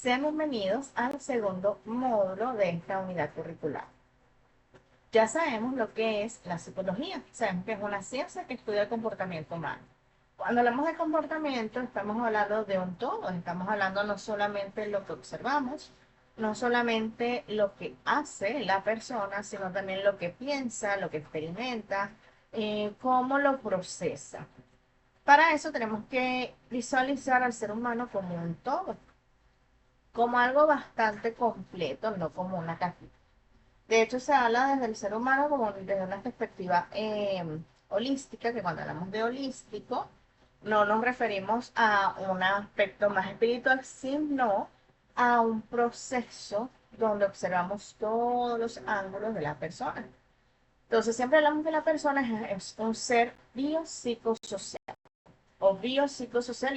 Sean bienvenidos al segundo módulo de esta unidad curricular. Ya sabemos lo que es la psicología, sabemos que es una ciencia que estudia el comportamiento humano. Cuando hablamos de comportamiento, estamos hablando de un todo, estamos hablando no solamente de lo que observamos, no solamente lo que hace la persona, sino también lo que piensa, lo que experimenta, cómo lo procesa. Para eso tenemos que visualizar al ser humano como un todo, como algo bastante completo, no como una cajita. De hecho, se habla desde el ser humano como desde una perspectiva holística, que cuando hablamos de holístico, no nos referimos a un aspecto más espiritual, sino a un proceso donde observamos todos los ángulos de la persona. Entonces, siempre hablamos de la persona, es un ser biopsicosocial o biopsicosocial.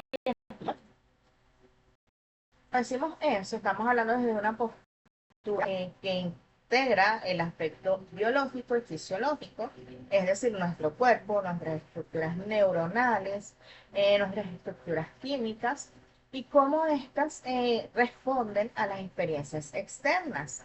Decimos eso, estamos hablando desde una postura que integra el aspecto biológico y fisiológico, es decir, nuestro cuerpo, nuestras estructuras neuronales, nuestras estructuras químicas y cómo éstas responden a las experiencias externas,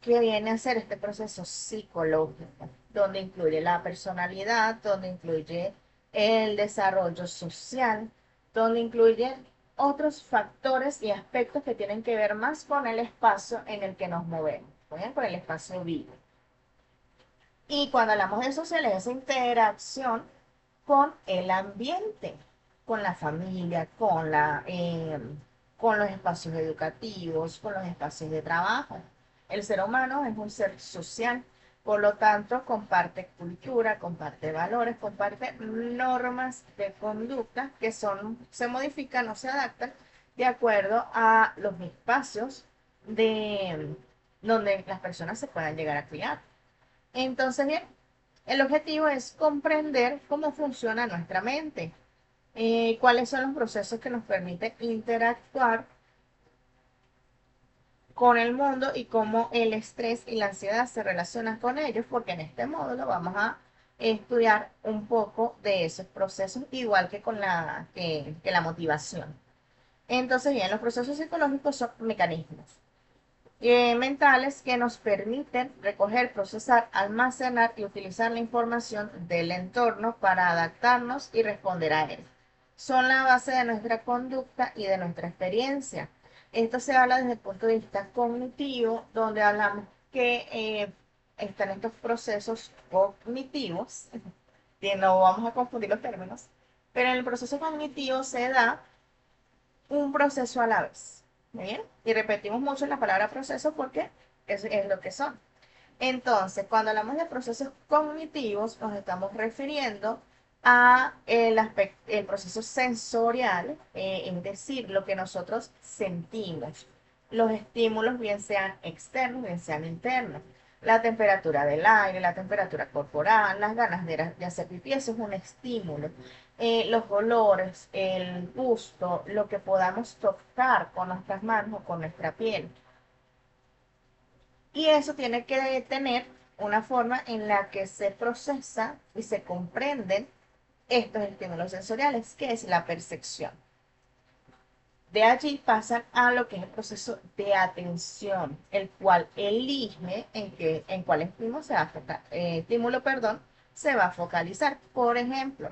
que viene a ser este proceso psicológico, donde incluye la personalidad, donde incluye el desarrollo social, donde incluye otros factores y aspectos que tienen que ver más con el espacio en el que nos movemos, ¿bien? Con el espacio vivo. Y cuando hablamos de social, es esa interacción con el ambiente, con la familia, con los espacios educativos, con los espacios de trabajo. El ser humano es un ser social, por lo tanto comparte cultura, comparte valores, comparte normas de conducta que se modifican o se adaptan de acuerdo a los espacios de donde las personas se puedan llegar a criar. Entonces, bien, el objetivo es comprender cómo funciona nuestra mente, cuáles son los procesos que nos permiten interactuar con el mundo y cómo el estrés y la ansiedad se relacionan con ellos, porque en este módulo vamos a estudiar un poco de esos procesos, igual que con que la motivación. Entonces, bien, los procesos psicológicos son mecanismos mentales que nos permiten recoger, procesar, almacenar y utilizar la información del entorno para adaptarnos y responder a él. Son la base de nuestra conducta y de nuestra experiencia. Esto se habla desde el punto de vista cognitivo, donde hablamos que están estos procesos cognitivos, que no vamos a confundir los términos, pero en el proceso cognitivo se da un proceso a la vez. ¿Muy bien? Y repetimos mucho la palabra proceso porque es lo que son. Entonces, cuando hablamos de procesos cognitivos, nos estamos refiriendo a el proceso sensorial, es decir, lo que nosotros sentimos. Los estímulos, bien sean externos, bien sean internos. La temperatura del aire, la temperatura corporal, las ganas de hacer pipí, eso es un estímulo. Los olores, el gusto, lo que podamos tocar con nuestras manos o con nuestra piel. Y eso tiene que tener una forma en la que se procesa y se comprenden estos estímulos sensoriales, que es la percepción. De allí pasan a lo que es el proceso de atención, el cual elige en cuál estímulo, perdón, se va a focalizar. Por ejemplo,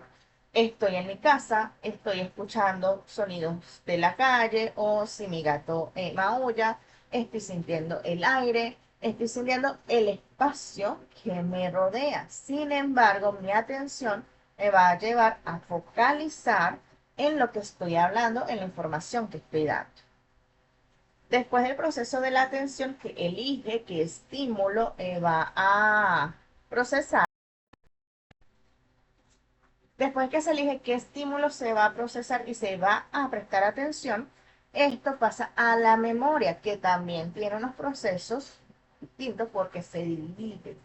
estoy en mi casa, estoy escuchando sonidos de la calle o si mi gato maulla, estoy sintiendo el aire, estoy sintiendo el espacio que me rodea. Sin embargo, mi atención me va a llevar a focalizar en lo que estoy hablando, en la información que estoy dando. Después del proceso de la atención que elige qué estímulo va a procesar, después que se elige qué estímulo se va a procesar y se va a prestar atención, esto pasa a la memoria, que también tiene unos procesos distintos porque se divide.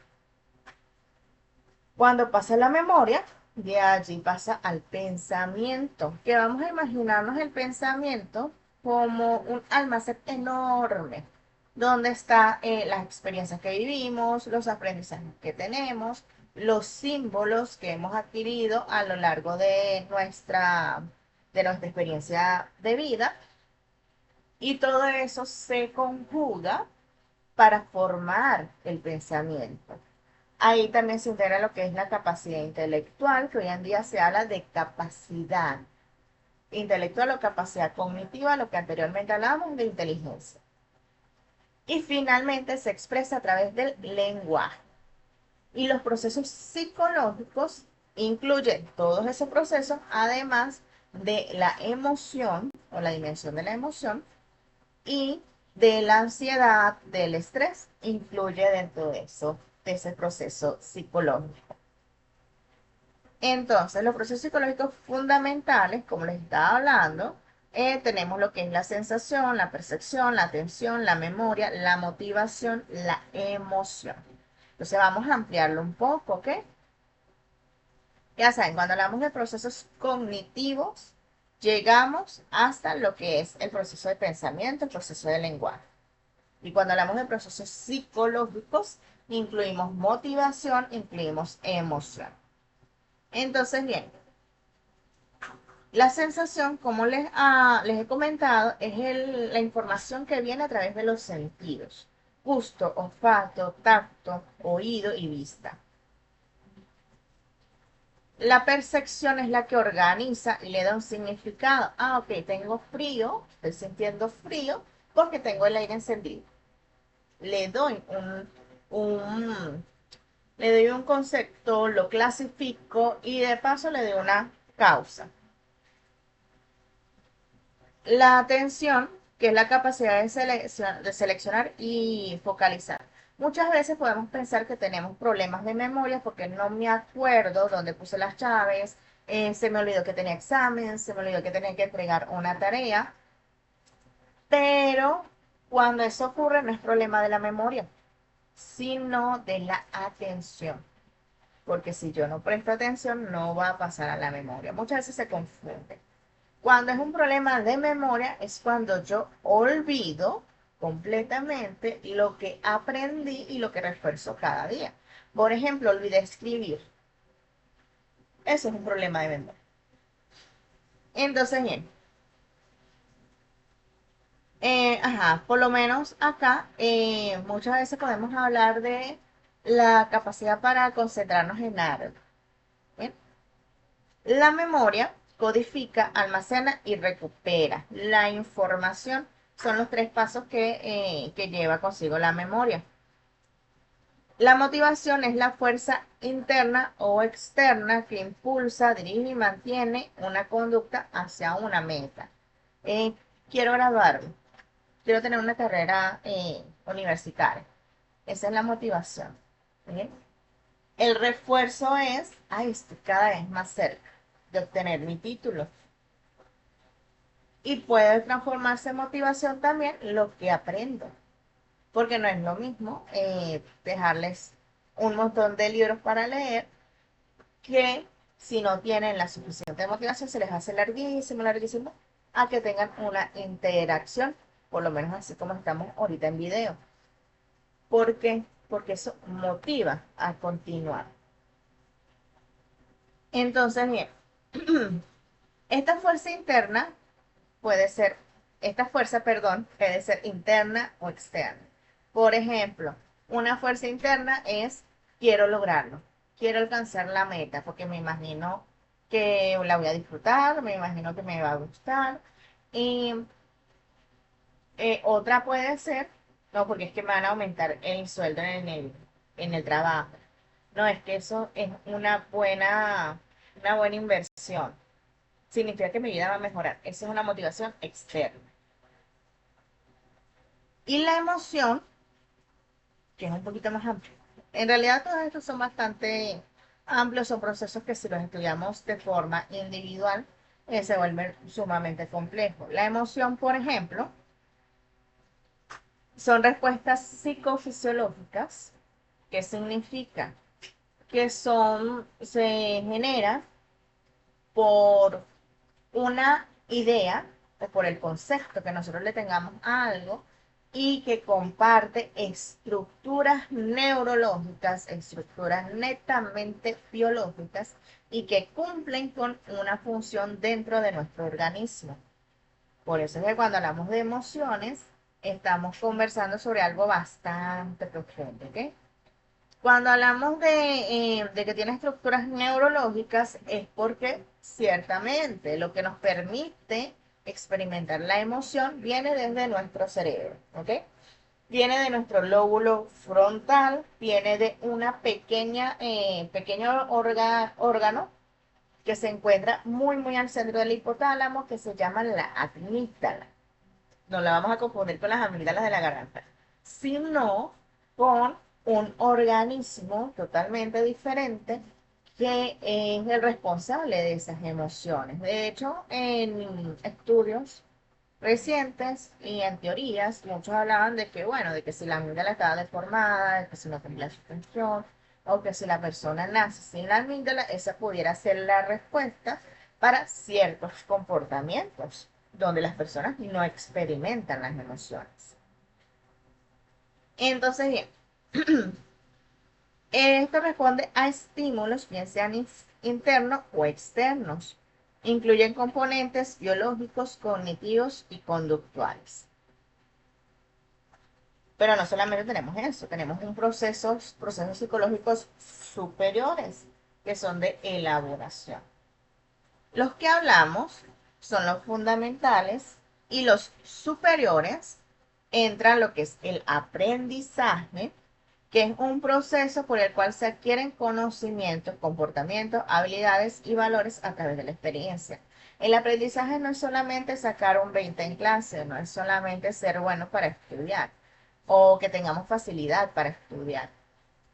Cuando pasa la memoria, de allí pasa al pensamiento, que vamos a imaginarnos el pensamiento como un almacén enorme, donde están las experiencias que vivimos, los aprendizajes que tenemos, los símbolos que hemos adquirido a lo largo de nuestra experiencia de vida Y todo eso se conjuga para formar el pensamiento. Ahí también se integra lo que es la capacidad intelectual, que hoy en día se habla de capacidad intelectual o capacidad cognitiva, lo que anteriormente hablábamos de inteligencia. Y finalmente se expresa a través del lenguaje. Y los procesos psicológicos incluyen todos esos procesos, además de la emoción o la dimensión de la emoción y de la ansiedad, del estrés, incluye dentro de eso, de ese proceso psicológico. Entonces, los procesos psicológicos fundamentales, como les estaba hablando, tenemos lo que es la sensación, la percepción, la atención, la memoria, la motivación, la emoción. Entonces, vamos a ampliarlo un poco, ¿ok? Ya saben, cuando hablamos de procesos cognitivos, llegamos hasta lo que es el proceso de pensamiento, el proceso de lenguaje. Y cuando hablamos de procesos psicológicos, incluimos motivación, incluimos emoción. Entonces, bien, la sensación, como les he comentado, es la información que viene a través de los sentidos. Gusto, olfato, tacto, oído y vista. La percepción es la que organiza y le da un significado. Ah, ok, tengo frío, estoy sintiendo frío porque tengo el aire encendido. Le doy un, le doy un concepto, lo clasifico y de paso le doy una causa. La atención, que es la capacidad de seleccionar y focalizar. Muchas veces podemos pensar que tenemos problemas de memoria porque no me acuerdo dónde puse las llaves, se me olvidó que tenía examen, se me olvidó que tenía que entregar una tarea, pero cuando eso ocurre no es problema de la memoria, sino de la atención. Porque si yo no presto atención, no va a pasar a la memoria. Muchas veces se confunde. Cuando es un problema de memoria es cuando yo olvido completamente lo que aprendí y lo que refuerzo cada día. Por ejemplo, olvidé escribir. Eso es un problema de memoria. Entonces, bien, por lo menos acá muchas veces podemos hablar de la capacidad para concentrarnos en algo. ¿Bien? La memoria codifica, almacena y recupera la información. Son los tres pasos que lleva consigo la memoria. La motivación es la fuerza interna o externa que impulsa, dirige y mantiene una conducta hacia una meta. Eh, quiero graduarme, quiero tener una carrera universitaria. Esa es la motivación. ¿Sí? El refuerzo es, estoy cada vez más cerca de obtener mi título. Y puede transformarse en motivación también lo que aprendo. Porque no es lo mismo dejarles un montón de libros para leer que si no tienen la suficiente motivación se les hace larguísimo, larguísimo, a que tengan una interacción, por lo menos así como estamos ahorita en video. ¿Por qué? Porque eso motiva a continuar. Entonces, bien, esta fuerza interna puede ser, esta fuerza, perdón, puede ser interna o externa. Por ejemplo, una fuerza interna es quiero lograrlo, quiero alcanzar la meta, porque me imagino que la voy a disfrutar, me imagino que me va a gustar. Y otra puede ser, no, porque es que me van a aumentar el sueldo en el trabajo. No, es que eso es una buena inversión. Significa que mi vida va a mejorar. Esa es una motivación externa. Y la emoción, que es un poquito más amplia. En realidad todos estos son bastante amplios, son procesos que si los estudiamos de forma individual, se vuelven sumamente complejos. La emoción, por ejemplo, son respuestas psicofisiológicas, que significa que se generan por una idea o por el concepto que nosotros le tengamos a algo y que comparte estructuras neurológicas, estructuras netamente biológicas y que cumplen con una función dentro de nuestro organismo. Por eso es que cuando hablamos de emociones, estamos conversando sobre algo bastante profundo, ¿ok? Cuando hablamos de que tiene estructuras neurológicas es porque ciertamente lo que nos permite experimentar la emoción viene desde nuestro cerebro, ¿ok? Viene de nuestro lóbulo frontal, viene de una pequeño órgano que se encuentra muy al centro del hipotálamo que se llama la amígdala. No la vamos a confundir con las amígdalas de la garganta, sino con un organismo totalmente diferente que es el responsable de esas emociones. De hecho, en estudios recientes y en teorías, muchos hablaban de que, bueno, de que si la amígdala estaba deformada, de que si no tenía la suspensión, o que si la persona nace sin la amígdala, esa pudiera ser la respuesta para ciertos comportamientos donde las personas no experimentan las emociones. Entonces, bien, esto responde a estímulos, bien sean internos o externos. Incluyen componentes biológicos, cognitivos y conductuales. Pero no solamente tenemos eso, tenemos procesos psicológicos superiores que son de elaboración. Los que hablamos son los fundamentales y los superiores entran lo que es el aprendizaje, que es un proceso por el cual se adquieren conocimientos, comportamientos, habilidades y valores a través de la experiencia. El aprendizaje no es solamente sacar un 20 en clase, no es solamente ser bueno para estudiar o que tengamos facilidad para estudiar.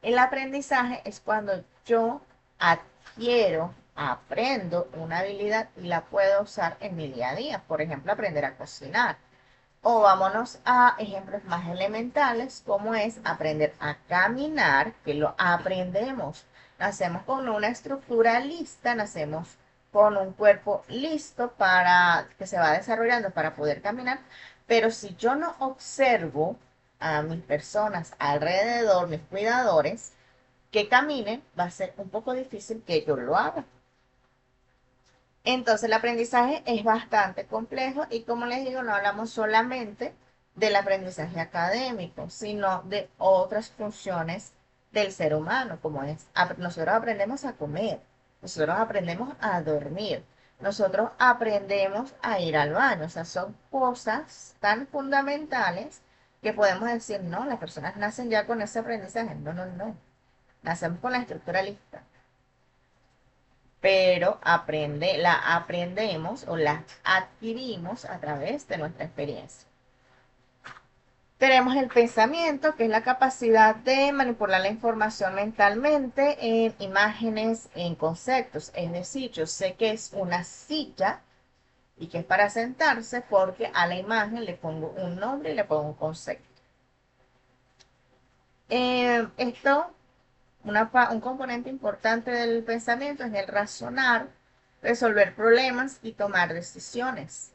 El aprendizaje es cuando yo adquiero, aprendo una habilidad y la puedo usar en mi día a día. Por ejemplo, aprender a cocinar. O vámonos a ejemplos más elementales, como es aprender a caminar, que lo aprendemos. Nacemos con una estructura lista, nacemos con un cuerpo listo para que se va desarrollando para poder caminar, pero si yo no observo a mis personas alrededor, mis cuidadores, que caminen, va a ser un poco difícil que yo lo haga. Entonces el aprendizaje es bastante complejo y como les digo, no hablamos solamente del aprendizaje académico, sino de otras funciones del ser humano, como es, nosotros aprendemos a comer, nosotros aprendemos a dormir, nosotros aprendemos a ir al baño, o sea, son cosas tan fundamentales que podemos decir, no, las personas nacen ya con ese aprendizaje, no, nacemos con la estructura lista, pero la aprendemos o la adquirimos a través de nuestra experiencia. Tenemos el pensamiento, que es la capacidad de manipular la información mentalmente en imágenes, en conceptos. Es decir, yo sé que es una silla y que es para sentarse porque a la imagen le pongo un nombre y le pongo un concepto. Esto un componente importante del pensamiento es el razonar, resolver problemas y tomar decisiones.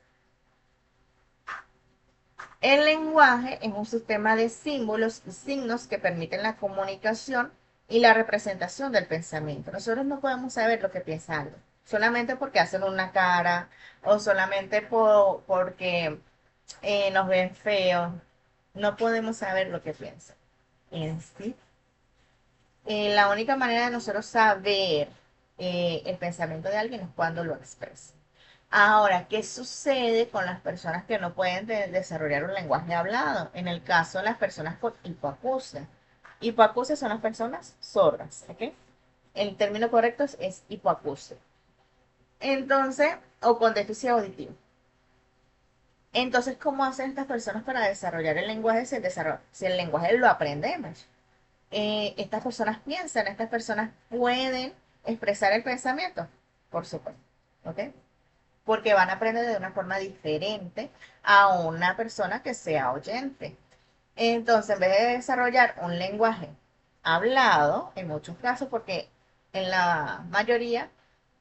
El lenguaje es un sistema de símbolos y signos que permiten la comunicación y la representación del pensamiento. Nosotros no podemos saber lo que piensa algo, solamente porque hacen una cara o solamente porque nos ven feos. No podemos saber lo que piensan. En sí, la única manera de nosotros saber el pensamiento de alguien es cuando lo expresa. Ahora, ¿qué sucede con las personas que no pueden desarrollar un lenguaje hablado? En el caso de las personas con hipoacusia. Hipoacusia son las personas sordas, ¿ok? El término correcto es hipoacusia. Entonces, o con déficit auditivo. Entonces, ¿cómo hacen estas personas para desarrollar el lenguaje si el lenguaje lo aprendemos? Estas personas piensan, estas personas pueden expresar el pensamiento, por supuesto, ¿ok? Porque van a aprender de una forma diferente a una persona que sea oyente. Entonces, en vez de desarrollar un lenguaje hablado, en muchos casos, porque en la mayoría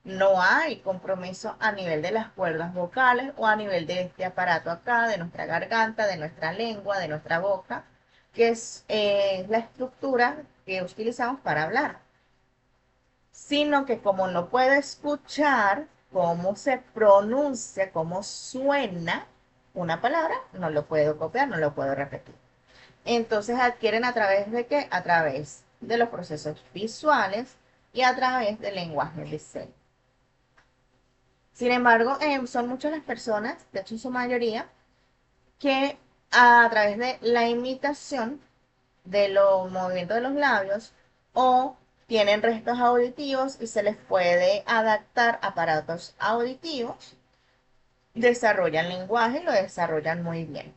no hay compromiso a nivel de las cuerdas vocales o a nivel de este aparato acá, de nuestra garganta, de nuestra lengua, de nuestra boca, que es la estructura que utilizamos para hablar. Sino que como no puede escuchar cómo se pronuncia, cómo suena, una palabra, no lo puedo copiar, no lo puedo repetir. Entonces adquieren a través de qué? A través de los procesos visuales y a través del lenguaje de señas. Sin embargo, son muchas las personas, de hecho en su mayoría, que a través de la imitación de los movimientos de los labios o tienen restos auditivos y se les puede adaptar aparatos auditivos, desarrollan lenguaje y lo desarrollan muy bien.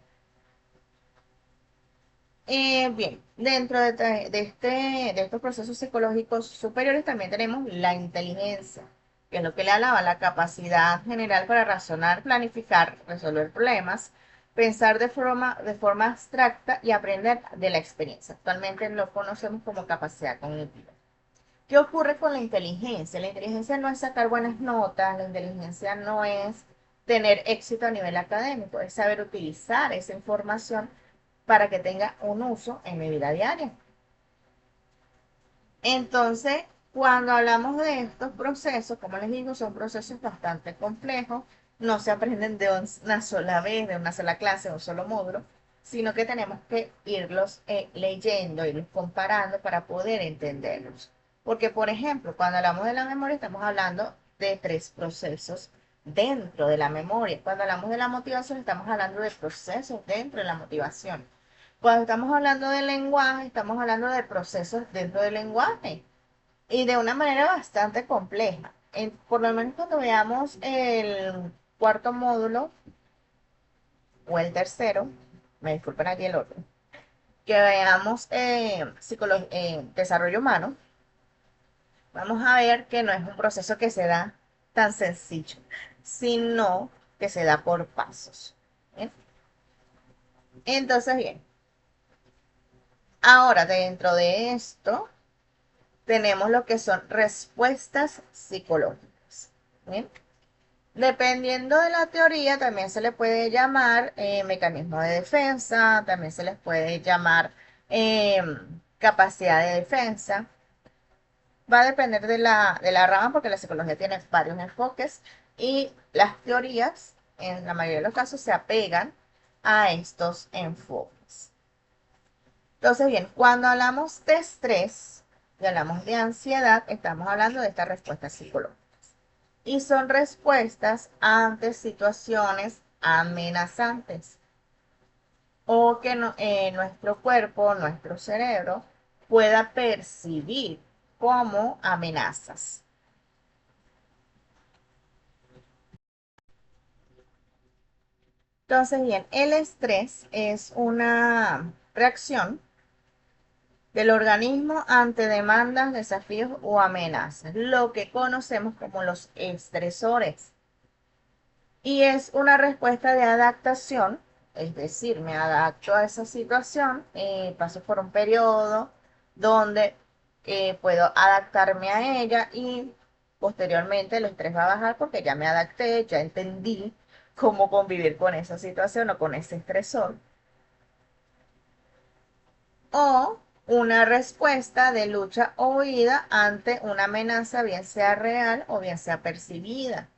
Bien, dentro de estos procesos psicológicos superiores también tenemos la inteligencia, que es lo que le hablaba, la capacidad general para razonar, planificar, resolver problemas, pensar de forma abstracta y aprender de la experiencia. Actualmente lo conocemos como capacidad cognitiva. ¿Qué ocurre con la inteligencia? La inteligencia no es sacar buenas notas, la inteligencia no es tener éxito a nivel académico, es saber utilizar esa información para que tenga un uso en mi vida diaria. Entonces, cuando hablamos de estos procesos, como les digo, son procesos bastante complejos, no se aprenden de una sola vez, de una sola clase, de un solo módulo, sino que tenemos que irlos leyendo, irlos comparando para poder entenderlos. Porque, por ejemplo, cuando hablamos de la memoria, estamos hablando de tres procesos dentro de la memoria. Cuando hablamos de la motivación, estamos hablando de procesos dentro de la motivación. Cuando estamos hablando del lenguaje, estamos hablando de procesos dentro del lenguaje y de una manera bastante compleja. Por lo menos cuando veamos el cuarto módulo o el tercero, me disculpen aquí el otro, que veamos desarrollo humano, vamos a ver que no es un proceso que se da tan sencillo, sino que se da por pasos. ¿Bien? Entonces, bien, ahora dentro de esto tenemos lo que son respuestas psicológicas. ¿Bien? Dependiendo de la teoría, también se le puede llamar mecanismo de defensa, también se les puede llamar eh, capacidad de defensa. Va a depender de la rama porque la psicología tiene varios enfoques y las teorías, en la mayoría de los casos, se apegan a estos enfoques. Entonces, bien, cuando hablamos de estrés y hablamos de ansiedad, estamos hablando de esta respuesta psicológica. Y son respuestas ante situaciones amenazantes o que nuestro cuerpo, nuestro cerebro pueda percibir como amenazas. Entonces, bien, el estrés es una reacción del organismo ante demandas, desafíos o amenazas, lo que conocemos como los estresores. Y es una respuesta de adaptación, es decir, me adapto a esa situación, paso por un periodo donde puedo adaptarme a ella y posteriormente el estrés va a bajar porque ya me adapté, ya entendí cómo convivir con esa situación o con ese estresor. O una respuesta de lucha o huida ante una amenaza, bien sea real o bien sea percibida.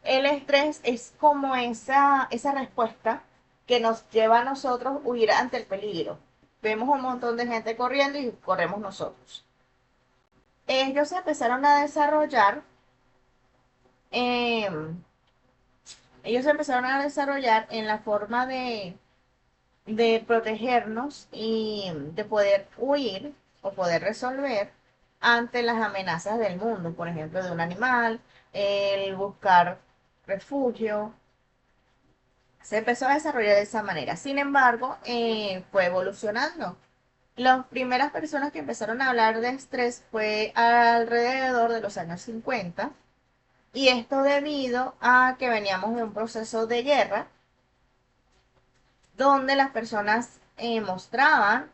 El estrés es como esa respuesta que nos lleva a nosotros huir ante el peligro. Vemos un montón de gente corriendo y corremos nosotros. Ellos empezaron a desarrollar, em, ellos empezaron a desarrollar en la forma de protegernos y de poder huir o poder resolver ante las amenazas del mundo, por ejemplo, de un animal, el buscar refugio. Se empezó a desarrollar de esa manera. Sin embargo, fue evolucionando. Las primeras personas que empezaron a hablar de estrés fue alrededor de los años 50 y esto debido a que veníamos de un proceso de guerra donde las personas mostraban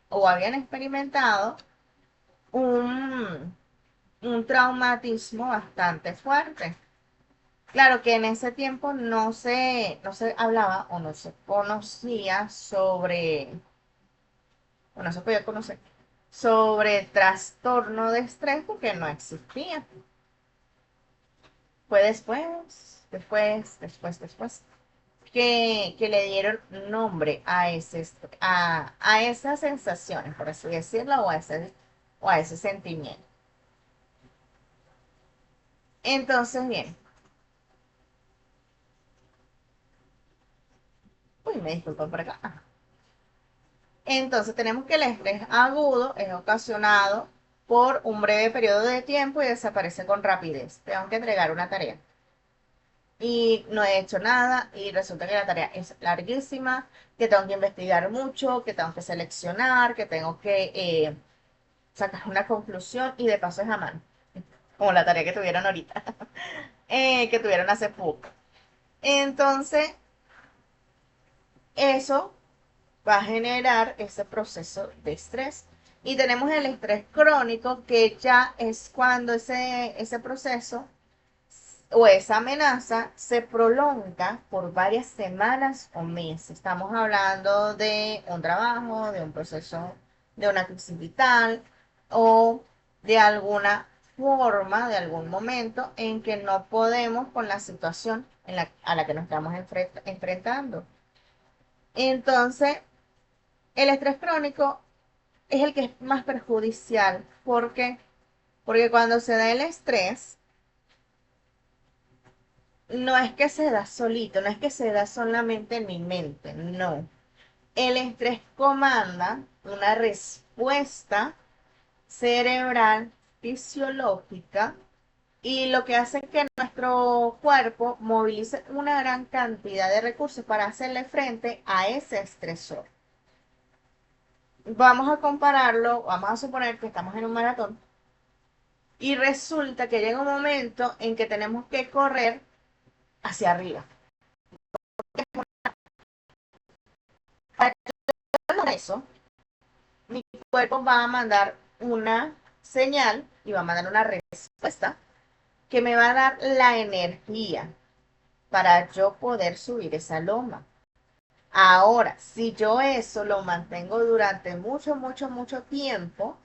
o habían experimentado un, un traumatismo bastante fuerte. Claro que en ese tiempo no se hablaba o no se conocía sobre, o no se podía conocer, sobre trastorno de estrés porque no existía. Fue después. que le dieron nombre a, a esas sensaciones, por así decirlo, o a ese sentimiento. Entonces, bien, uy, me disculpo por acá. Ajá. Entonces, tenemos que el estrés agudo es ocasionado por un breve periodo de tiempo y desaparece con rapidez. Tengo que entregar una tarea y no he hecho nada y resulta que la tarea es larguísima, que tengo que investigar mucho, que tengo que seleccionar, que tengo que sacar una conclusión y de paso es a mano, como la tarea que tuvieron ahorita, que tuvieron hace poco. Entonces, eso va a generar ese proceso de estrés. Y tenemos el estrés crónico, que ya es cuando ese proceso o esa amenaza se prolonga por varias semanas o meses. Estamos hablando de un trabajo, de un proceso, de una crisis vital o de alguna forma, de algún momento en que no podemos con la situación a la que nos estamos enfrentando. Entonces, el estrés crónico es el que es más perjudicial. ¿Por qué? Porque cuando se da el estrés, no es que se da solito, no es que se da solamente en mi mente, no. El estrés comanda una respuesta cerebral fisiológica y lo que hace que nuestro cuerpo movilice una gran cantidad de recursos para hacerle frente a ese estresor. Vamos a compararlo, vamos a suponer que estamos en un maratón y resulta que llega un momento en que tenemos que correr hacia arriba. Para eso, mi cuerpo va a mandar una señal y va a mandar una respuesta que me va a dar la energía para yo poder subir esa loma. Ahora, si yo eso lo mantengo durante mucho, mucho, mucho tiempo,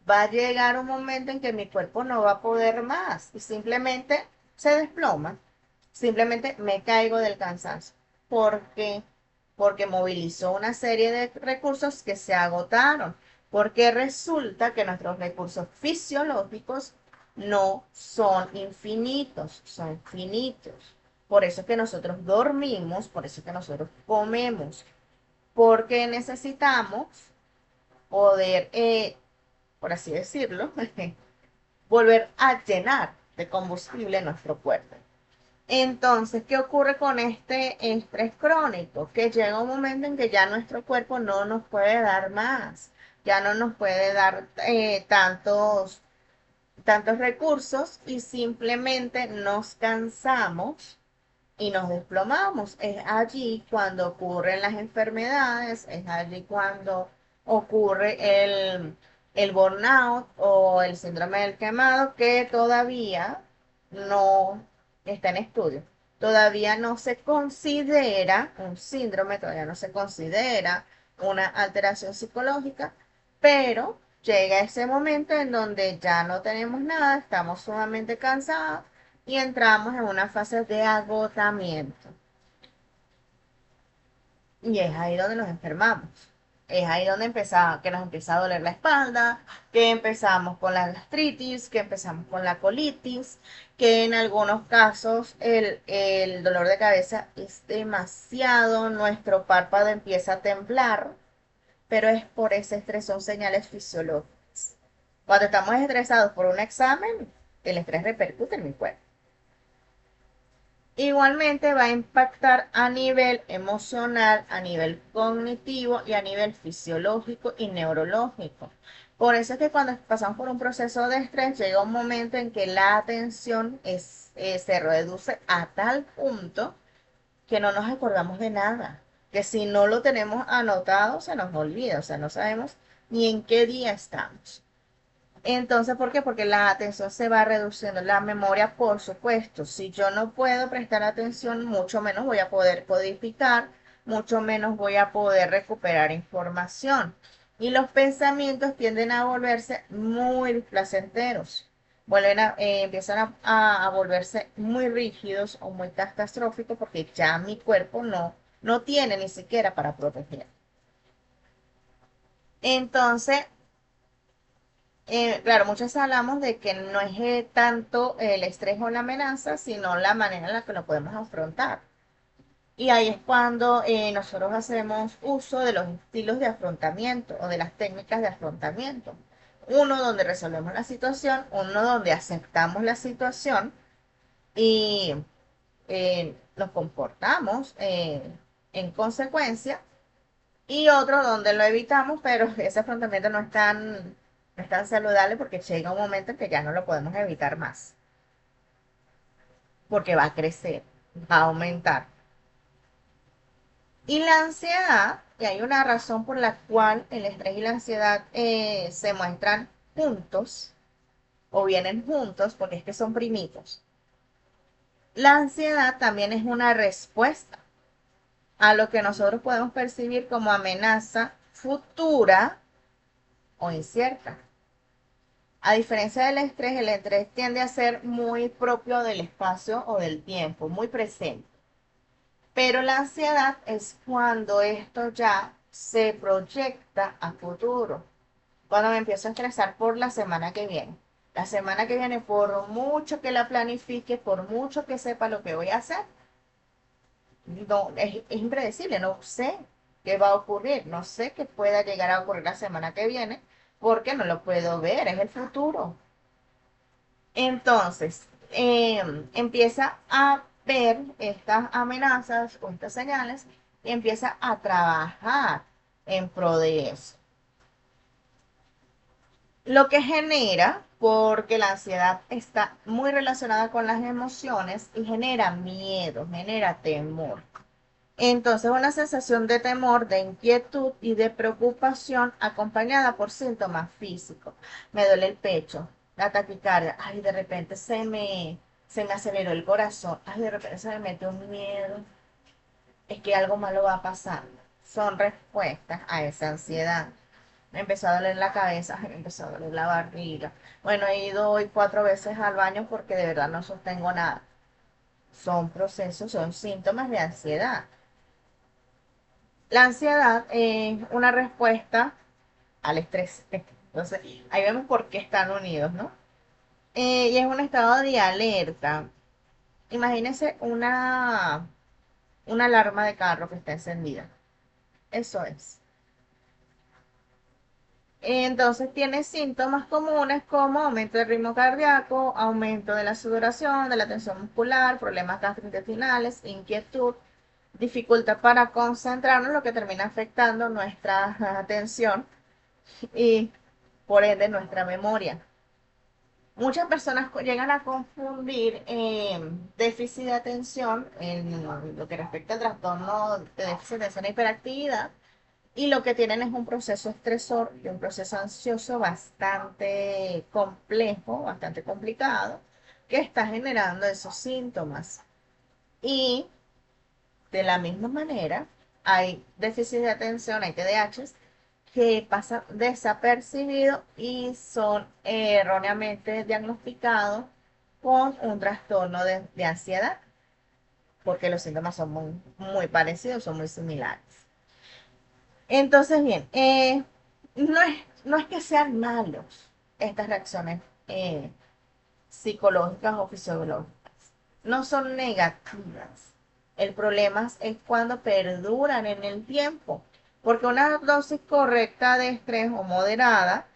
va a llegar un momento en que mi cuerpo no va a poder más y simplemente se desploma, simplemente me caigo del cansancio. ¿Por qué? Porque movilizó una serie de recursos que se agotaron, porque resulta que nuestros recursos fisiológicos no son infinitos, son finitos. Por eso es que nosotros dormimos, por eso es que nosotros comemos, porque necesitamos poder, por así decirlo, volver a llenar de combustible nuestro cuerpo. Entonces, ¿qué ocurre con este estrés crónico? Que llega un momento en que ya nuestro cuerpo no nos puede dar más, ya no nos puede dar tantos recursos y simplemente nos cansamos y nos desplomamos. Es allí cuando ocurren las enfermedades, es allí cuando ocurre el burnout o el síndrome del quemado, que todavía no está en estudio. Todavía no se considera un síndrome, todavía no se considera una alteración psicológica, pero llega ese momento en donde ya no tenemos nada, estamos sumamente cansados y entramos en una fase de agotamiento. Y es ahí donde nos enfermamos. Es ahí donde que nos empieza a doler la espalda, que empezamos con la gastritis, que empezamos con la colitis, que en algunos casos el dolor de cabeza es demasiado, nuestro párpado empieza a temblar, pero es por ese estrés, son señales fisiológicas. Cuando estamos estresados por un examen, el estrés repercute en mi cuerpo. Igualmente va a impactar a nivel emocional, a nivel cognitivo y a nivel fisiológico y neurológico. Por eso es que cuando pasamos por un proceso de estrés, llega un momento en que la atención se reduce a tal punto que no nos acordamos de nada, que si no lo tenemos anotado se nos olvida, o sea, no sabemos ni en qué día estamos. Entonces, ¿por qué? Porque la atención se va reduciendo. La memoria, por supuesto, si yo no puedo prestar atención, mucho menos voy a poder codificar, mucho menos voy a poder recuperar información. Y los pensamientos tienden a volverse muy placenteros. Empiezan a volverse muy rígidos o muy catastróficos porque ya mi cuerpo no no tiene ni siquiera para proteger. Entonces, claro, muchos hablamos de que no es tanto el estrés o la amenaza, sino la manera en la que lo podemos afrontar. Y ahí es cuando nosotros hacemos uso de los estilos de afrontamiento o de las técnicas de afrontamiento. Uno donde resolvemos la situación, uno donde aceptamos la situación y nos comportamos en consecuencia, y otro donde lo evitamos, pero ese afrontamiento no es tan saludable porque llega un momento en que ya no lo podemos evitar más, porque va a crecer, va a aumentar. Y la ansiedad, y hay una razón por la cual el estrés y la ansiedad se muestran juntos o vienen juntos, porque es que son primitos. La ansiedad también es una respuesta a lo que nosotros podemos percibir como amenaza futura o incierta. A diferencia del estrés, el estrés tiende a ser muy propio del espacio o del tiempo, muy presente. Pero la ansiedad es cuando esto ya se proyecta a futuro. Cuando me empiezo a estresar por la semana que viene. La semana que viene, por mucho que la planifique, por mucho que sepa lo que voy a hacer, no, es impredecible, no sé qué va a ocurrir, no sé qué pueda llegar a ocurrir la semana que viene, porque no lo puedo ver, es el futuro. Entonces, empieza a ver estas amenazas o estas señales y empieza a trabajar en pro de eso. Lo que genera, porque la ansiedad está muy relacionada con las emociones y genera miedo, genera temor. Entonces, una sensación de temor, de inquietud y de preocupación acompañada por síntomas físicos. Me duele el pecho, la taquicardia, ay, de repente se me aceleró el corazón, ay, de repente se me mete un miedo, es que algo malo va a pasar. Son respuestas a esa ansiedad. Me empezó a doler la cabeza, ay, me empezó a doler la barriga. Bueno, he ido hoy 4 veces al baño porque de verdad no sostengo nada. Son procesos, son síntomas de ansiedad. La ansiedad es una respuesta al estrés. Entonces, ahí vemos por qué están unidos, ¿no? Y es un estado de alerta. Imagínense una alarma de carro que está encendida. Eso es. Entonces tiene síntomas comunes como aumento del ritmo cardíaco, aumento de la sudoración, de la tensión muscular, problemas gastrointestinales, inquietud, dificultad para concentrarnos, lo que termina afectando nuestra atención y por ende nuestra memoria. Muchas personas llegan a confundir déficit de atención en lo que respecta al trastorno de déficit de atención e hiperactividad, y lo que tienen es un proceso estresor y un proceso ansioso bastante complejo, bastante complicado, que está generando esos síntomas. Y de la misma manera, hay déficit de atención, hay TDAH, que pasan desapercibidos y son erróneamente diagnosticados con un trastorno de ansiedad, porque los síntomas son muy parecidos, son muy similares. Entonces, bien, no es que sean malos estas reacciones eh, psicológicas o fisiológicas, no son negativas. El problema es cuando perduran en el tiempo, porque una dosis correcta de estrés o moderada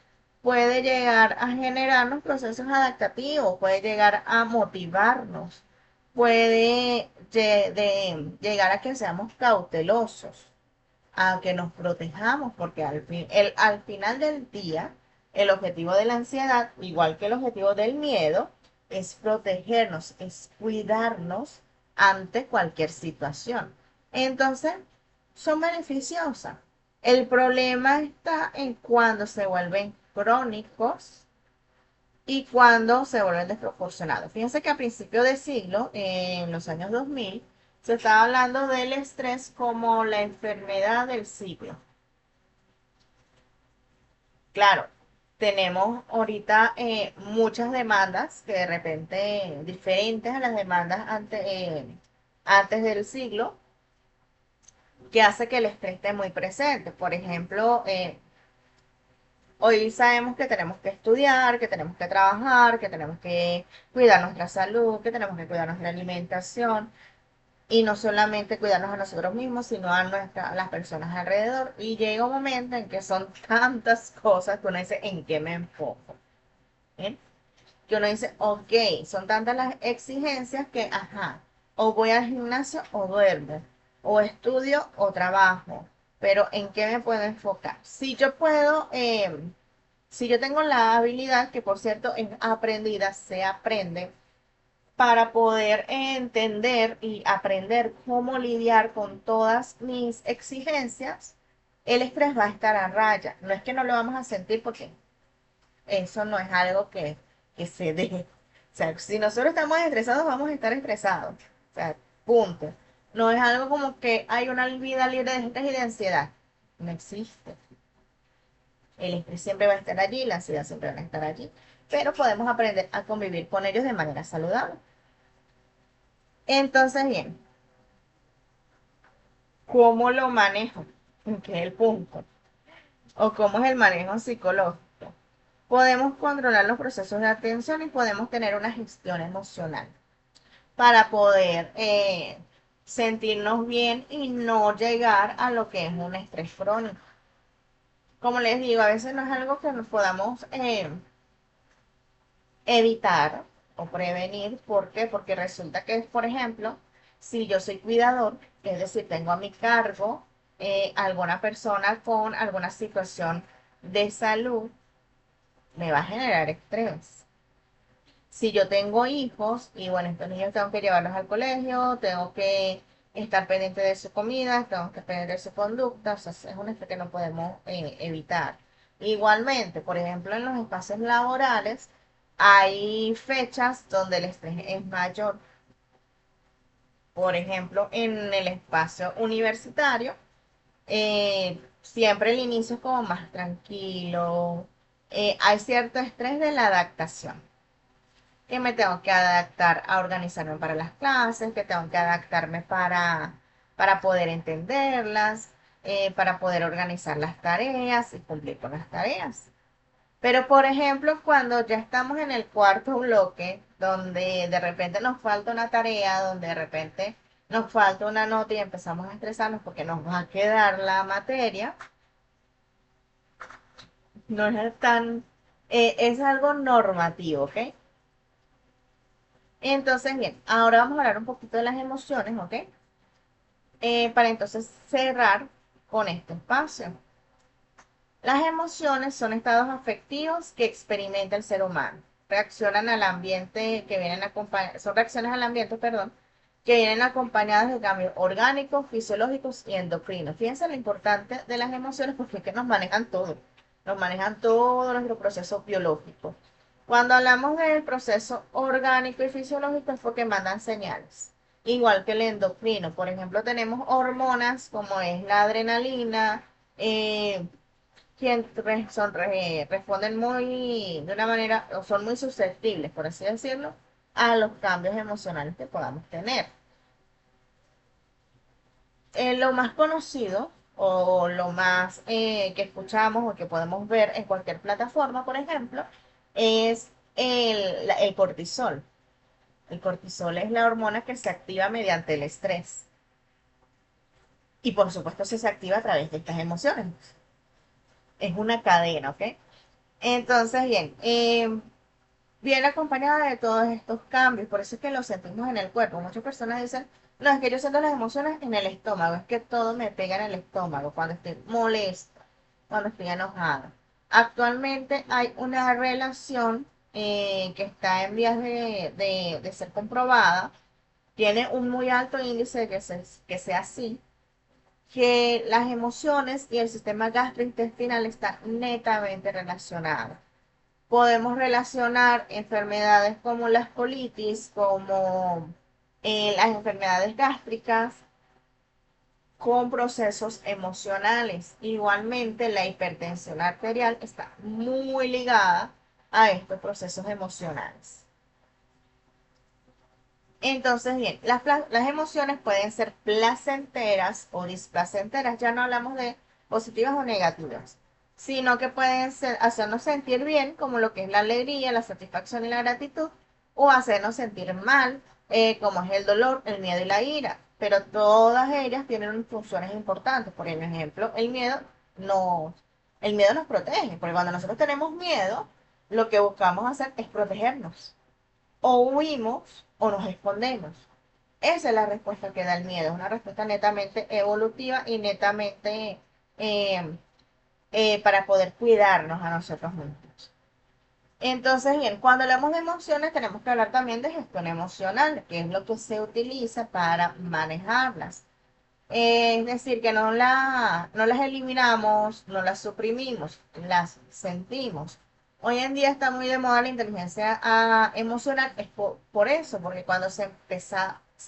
puede llegar a generarnos procesos adaptativos, puede llegar a motivarnos, puede llegar a que seamos cautelosos, a que nos protejamos, porque al final del día, el objetivo de la ansiedad, igual que el objetivo del miedo, es protegernos, es cuidarnos ante cualquier situación. Entonces, son beneficiosas. El problema está en cuando se vuelven crónicos y cuando se vuelven desproporcionados. Fíjense que a principios de siglo, en los años 2000, se estaba hablando del estrés como la enfermedad del siglo. Claro, tenemos ahorita muchas demandas que de repente diferentes a las demandas antes del siglo, que hace que el estrés esté muy presente. Por ejemplo, hoy sabemos que tenemos que estudiar, que tenemos que trabajar, que tenemos que cuidar nuestra salud, que tenemos que cuidar nuestra alimentación y no solamente cuidarnos a nosotros mismos, sino a las personas alrededor. Y llega un momento en que son tantas cosas que uno dice, ¿en qué me enfoco? ¿Eh? Que uno dice, ok, son tantas las exigencias que, ajá, o voy al gimnasio o duermo, o estudio o trabajo, pero ¿en qué me puedo enfocar? Si yo puedo, si yo tengo la habilidad, que por cierto es aprendida, se aprende, para poder entender y aprender cómo lidiar con todas mis exigencias, el estrés va a estar a raya. No es que no lo vamos a sentir porque eso no es algo que se dé. O sea, si nosotros estamos estresados, vamos a estar estresados. O sea, punto. No es algo como que hay una vida libre de estrés y de ansiedad. No existe. El estrés siempre va a estar allí, la ansiedad siempre va a estar allí. Pero podemos aprender a convivir con ellos de manera saludable. Entonces, bien, ¿cómo lo manejo? Que es el punto. O cómo es el manejo psicológico. Podemos controlar los procesos de atención y podemos tener una gestión emocional para poder sentirnos bien y no llegar a lo que es un estrés crónico. Como les digo, a veces no es algo que nos podamos evitar o prevenir. ¿Por qué? Porque resulta que, por ejemplo, si yo soy cuidador, es decir, tengo a mi cargo alguna persona con alguna situación de salud, me va a generar estrés. Si yo tengo hijos y bueno, estos niños tengo que llevarlos al colegio, tengo que estar pendiente de su comida, tengo que estar pendiente de su conducta, o sea, es un estrés que no podemos evitar. Igualmente, por ejemplo, en los espacios laborales hay fechas donde el estrés es mayor. Por ejemplo, en el espacio universitario, siempre el inicio es como más tranquilo, hay cierto estrés de la adaptación que me tengo que adaptar a organizarme para las clases, que tengo que adaptarme para poder entenderlas, para poder organizar las tareas y cumplir con las tareas. Pero, por ejemplo, cuando ya estamos en el cuarto bloque, donde de repente nos falta una tarea, donde de repente nos falta una nota y empezamos a estresarnos porque nos va a quedar la materia, no es tan, es algo normativo, ¿ok? Entonces, bien, ahora vamos a hablar un poquito de las emociones, ¿ok? Para entonces cerrar con este espacio. Las emociones son estados afectivos que experimenta el ser humano. Reaccionan al ambiente que vienen acompañadas, son reacciones al ambiente, perdón, que vienen acompañadas de cambios orgánicos, fisiológicos y endocrinos. Fíjense lo importante de las emociones porque es que nos manejan todo nuestro proceso biológico. Cuando hablamos del proceso orgánico y fisiológico es porque mandan señales. Igual que el endocrino, por ejemplo, tenemos hormonas como es la adrenalina, quien responden muy, de una manera, o son muy susceptibles, por así decirlo, a los cambios emocionales que podamos tener. Lo más conocido o lo más que escuchamos o que podemos ver en cualquier plataforma, por ejemplo, es el cortisol. El cortisol es la hormona que se activa mediante el estrés. Y por supuesto se activa a través de estas emociones. Es una cadena, ¿ok? Entonces, bien, viene acompañada de todos estos cambios, por eso es que lo sentimos en el cuerpo. Muchas personas dicen, no, es que yo siento las emociones en el estómago, es que todo me pega en el estómago, cuando estoy molesta, cuando estoy enojada. Actualmente hay una relación que está en vías de ser comprobada, tiene un muy alto índice de que sea así, que las emociones y el sistema gastrointestinal están netamente relacionados. Podemos relacionar enfermedades como las colitis, como las enfermedades gástricas, con procesos emocionales. Igualmente, la hipertensión arterial está muy ligada a estos procesos emocionales. Entonces, bien, las emociones pueden ser placenteras o displacenteras. Ya no hablamos de positivas o negativas, sino que pueden ser, hacernos sentir bien, como lo que es la alegría, la satisfacción y la gratitud, o hacernos sentir mal, como es el dolor, el miedo y la ira. Pero todas ellas tienen funciones importantes. Por ejemplo, nos, el miedo nos protege, porque cuando nosotros tenemos miedo, lo que buscamos hacer es protegernos. O huimos o nos escondemos. Esa es la respuesta que da el miedo, es una respuesta netamente evolutiva y netamente eh, para poder cuidarnos a nosotros mismos. Entonces, bien, cuando hablamos de emociones tenemos que hablar también de gestión emocional, que es lo que se utiliza para manejarlas. Es decir, que no las eliminamos, no las suprimimos, las sentimos. Hoy en día está muy de moda la inteligencia emocional, es por eso, porque cuando se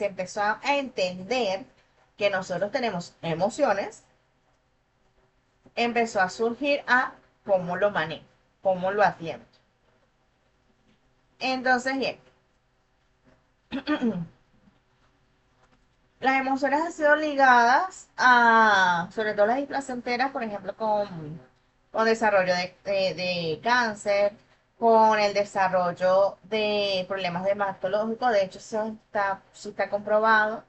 empezó a entender que nosotros tenemos emociones, empezó a surgir a cómo lo manejo, cómo lo atiendo. Entonces, bien, las emociones han sido ligadas a, sobre todo las displacenteras, por ejemplo, con desarrollo de cáncer, con el desarrollo de problemas dermatológicos. De hecho, sí está comprobado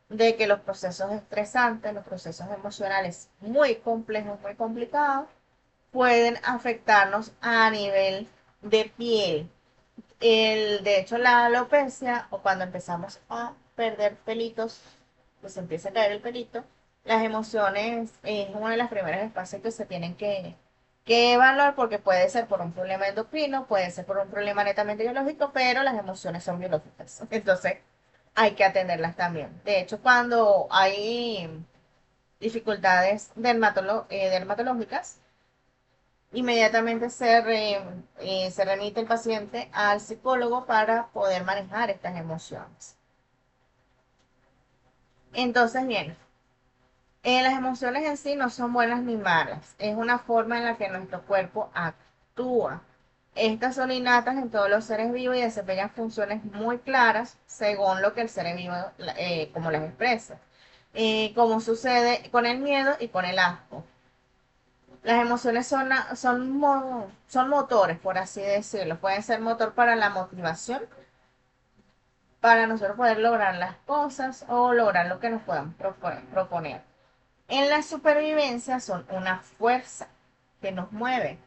de que los procesos estresantes, los procesos emocionales muy complejos, muy complicados, pueden afectarnos a nivel de piel. De hecho, la alopecia, o cuando empezamos a perder pelitos, pues empieza a caer el pelito, las emociones es una de las primeras espacios que se tienen que evaluar porque puede ser por un problema endocrino, puede ser por un problema netamente biológico, pero las emociones son biológicas. Entonces, hay que atenderlas también. De hecho, cuando hay dificultades dermatológicas, inmediatamente se remite el paciente al psicólogo para poder manejar estas emociones. Entonces, bien, las emociones en sí no son buenas ni malas, es una forma en la que nuestro cuerpo actúa. Estas son innatas en todos los seres vivos y desempeñan funciones muy claras según lo que el ser vivo como las expresa. Como sucede con el miedo y con el asco. Las emociones son motores, por así decirlo. Pueden ser motor para la motivación, para nosotros poder lograr las cosas o lograr lo que nos podamos proponer. En la supervivencia son una fuerza que nos mueve.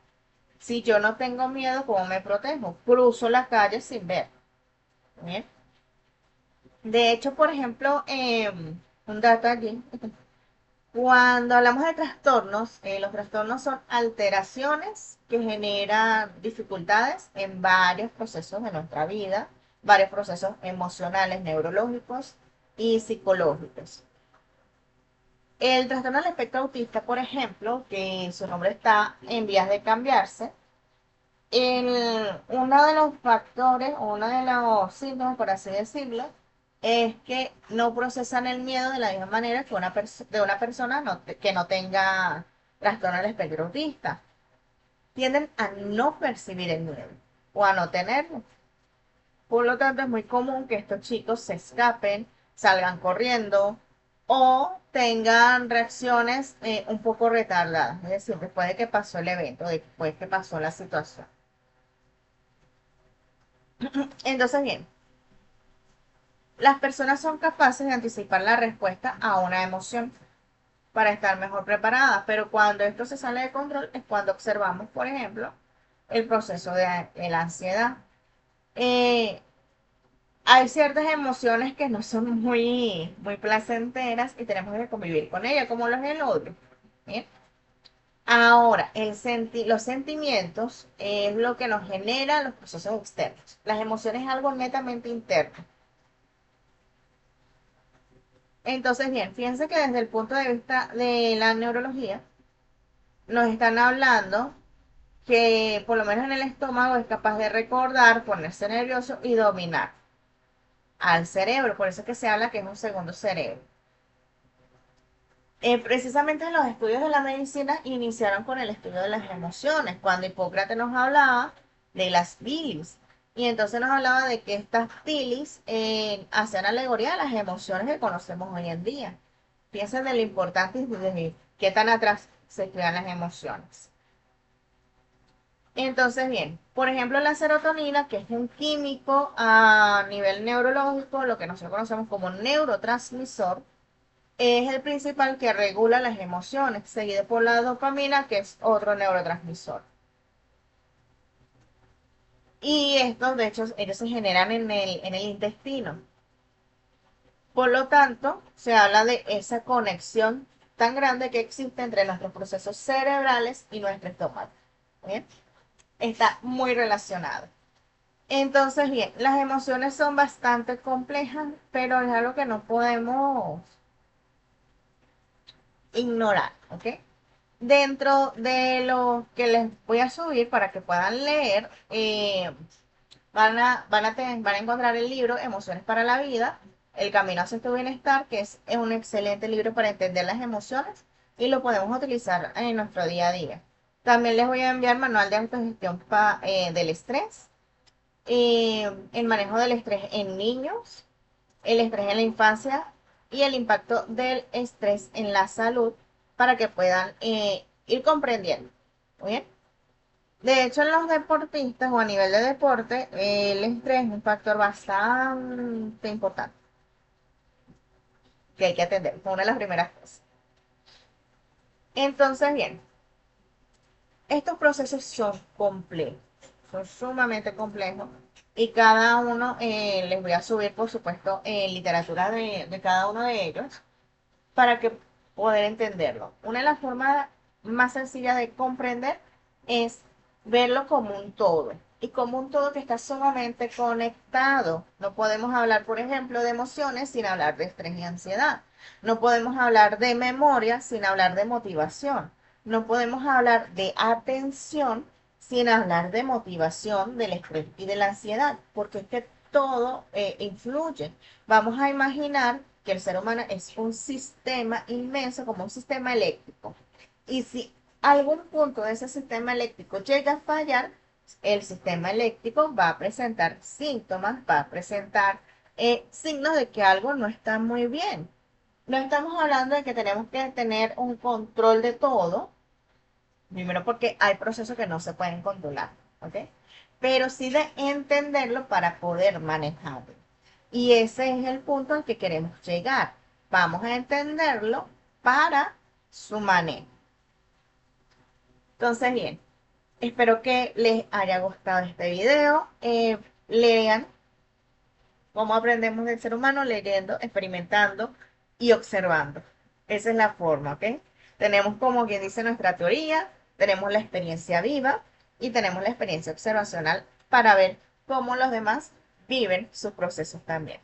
Si yo no tengo miedo, ¿cómo me protejo? Cruzo la calle sin ver. ¿Bien? De hecho, por ejemplo, un dato allí. Cuando hablamos de trastornos, los trastornos son alteraciones que generan dificultades en varios procesos de nuestra vida, varios procesos emocionales, neurológicos y psicológicos. El trastorno del espectro autista, por ejemplo, que su nombre está en vías de cambiarse, uno de los factores o uno de los síntomas, por así decirlo, es que no procesan el miedo de la misma manera que de una persona que no tenga trastorno del espectro autista. Tienden a no percibir el miedo o a no tenerlo. Por lo tanto, es muy común que estos chicos se escapen, salgan corriendo o tengan reacciones un poco retardadas, es decir, después de que pasó el evento, después de que pasó la situación. Entonces, bien, las personas son capaces de anticipar la respuesta a una emoción para estar mejor preparadas, pero cuando esto se sale de control es cuando observamos, por ejemplo, el proceso de la ansiedad. Eh, Hay ciertas emociones que no son muy placenteras y tenemos que convivir con ellas, como los del odio. ¿Bien? Ahora, los sentimientos es lo que nos genera los procesos externos. Las emociones es algo netamente interno. Entonces, bien, fíjense que desde el punto de vista de la neurología, nos están hablando que por lo menos en el estómago es capaz de recordar, ponerse nervioso y dominar al cerebro. Por eso es que se habla que es un segundo cerebro. Precisamente los estudios de la medicina iniciaron con el estudio de las emociones, cuando Hipócrates nos hablaba de las bilis. Y entonces nos hablaba de que estas tilis hacían alegoría a las emociones que conocemos hoy en día. Piensen de lo importante y de qué tan atrás se crean las emociones. Entonces, bien, por ejemplo, la serotonina, que es un químico a nivel neurológico, lo que nosotros conocemos como neurotransmisor, es el principal que regula las emociones, seguido por la dopamina, que es otro neurotransmisor. Y estos, de hecho, ellos se generan en el intestino. Por lo tanto, se habla de esa conexión tan grande que existe entre nuestros procesos cerebrales y nuestro estómago. ¿Bien? Está muy relacionado. Entonces, bien, las emociones son bastante complejas, pero es algo que no podemos ignorar, ¿ok? Dentro de lo que les voy a subir para que puedan leer, van a encontrar el libro Emociones para la Vida, El Camino hacia tu Bienestar, que es un excelente libro para entender las emociones y lo podemos utilizar en nuestro día a día. También les voy a enviar Manual de Autogestión del Estrés, el manejo del estrés en niños, el estrés en la infancia y el impacto del estrés en la salud para que puedan ir comprendiendo. ¿Muy bien? De hecho, en los deportistas o a nivel de deporte, el estrés es un factor bastante importante que hay que atender. Es una de las primeras cosas. Entonces, bien, estos procesos son complejos, son sumamente complejos y cada uno les voy a subir, por supuesto, literatura de cada uno de ellos para que poder entenderlo. Una de las formas más sencillas de comprender es verlo como un todo y como un todo que está sumamente conectado. No podemos hablar, por ejemplo, de emociones sin hablar de estrés y ansiedad. No podemos hablar de memoria sin hablar de motivación. No podemos hablar de atención sin hablar de motivación, del estrés y de la ansiedad, porque es que todo influye. Vamos a imaginar que el ser humano es un sistema inmenso, como un sistema eléctrico. Y si algún punto de ese sistema eléctrico llega a fallar, el sistema eléctrico va a presentar síntomas, va a presentar signos de que algo no está muy bien. No estamos hablando de que tenemos que tener un control de todo, primero porque hay procesos que no se pueden controlar, ¿ok? Pero sí de entenderlo para poder manejarlo. Y ese es el punto al que queremos llegar. Vamos a entenderlo para su manejo. Entonces, bien, espero que les haya gustado este video. Lean cómo aprendemos del ser humano, leyendo, experimentando y observando. Esa es la forma, ¿ok? Tenemos como quien dice nuestra teoría, tenemos la experiencia viva y tenemos la experiencia observacional para ver cómo los demás viven sus procesos también.